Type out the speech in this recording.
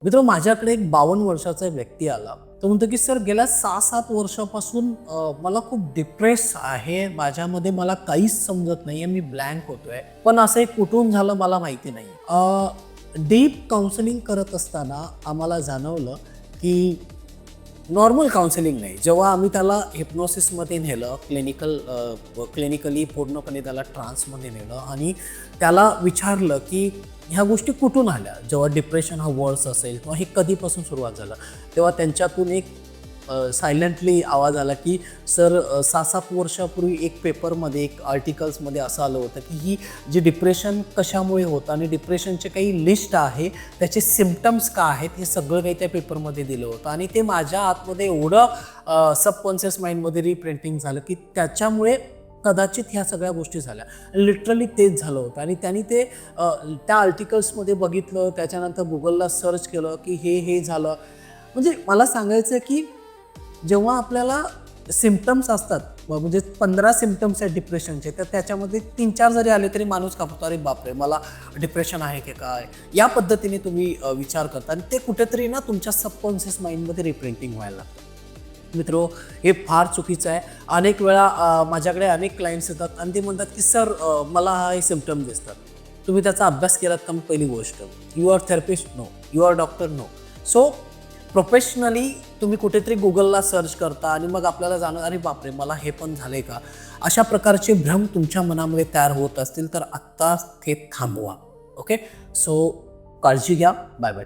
मित्र माझ्याकडे एक 52 वर्षाचा एक व्यक्ती आला. तो म्हणतो की सर गेल्या 6-7 वर्षापासून मला खूप डिप्रेस आहे. माझ्यामध्ये मला काहीच समजत नाहीये. मी ब्लँक होतोय. पण असं एक कुठून झालं मला माहिती नाही. डीप काउन्सिलिंग करत असताना आम्हाला जाणवलं की नॉर्मल काउन्सिलिंग नाही. जेव्हा आम्ही त्याला हिप्नोसिसमध्ये नेलं, क्लिनिकली पूर्णपणे त्याला ट्रान्समध्ये नेलं आणि त्याला विचारलं की ह्या गोष्टी कुठून आल्या? जेव्हा डिप्रेशन हा वर्ड्स असेल किंवा हे कधीपासून सुरुवात झालं, तेव्हा त्यांच्यातून एक सायलेंटली आवाज आला की सर 6-7 वर्षापूर्वी एक पेपरमध्ये, एक आर्टिकल्समध्ये असं आलं होतं की ही जी डिप्रेशन कशामुळे होतं आणि डिप्रेशनचे काही लिस्ट आहे, त्याचे सिम्प्टम्स काय आहेत, हे सगळं काही त्या पेपरमध्ये दिलं होतं आणि ते माझ्या आतमध्ये एवढं सबकॉन्शियस माइंडमध्ये रिप्रिंटिंग झालं की त्याच्यामुळे कदाचित ह्या सगळ्या गोष्टी झाल्या. लिटरली तेच झालं होतं आणि त्यांनी ते त्या आर्टिकल्समध्ये बघितलं, त्याच्यानंतर गुगलला सर्च केलं की हे झालं. म्हणजे मला सांगायचं आहे की जेव्हा आपल्याला सिम्प्टम्स असतात, म्हणजे 15 सिम्प्टम्स आहेत डिप्रेशनचे, तर त्याच्यामध्ये 3-4 जरी आले तरी माणूस कापतो, अरे बापरे मला डिप्रेशन आहे की काय, या पद्धतीने तुम्ही विचार करता आणि ते कुठेतरी ना तुमच्या सबकॉन्शियस माइंडमध्ये रिप्रिंटिंग व्हायला लागतं. मित्रो, हे फार चुकीचं आहे. अनेक वेळा माझ्याकडे अनेक क्लायंट्स येतात आणि ते म्हणतात की सर मला हे सिम्प्टम दिसतात. तुम्ही त्याचा अभ्यास केलात का? मग पहिली गोष्ट, you are therapist? No. You are doctor? No. So professionally तुम्ही कुठेतरी गुगलला सर्च करता आणि मग आपल्याला जाणं, अरे बापरे मला हे पण झाले का? अशा प्रकारचे भ्रम तुमच्या मनामध्ये तयार होत असतील तर आत्ताच ते थांबवा. ओके, सो काळजी घ्या. Bye bye.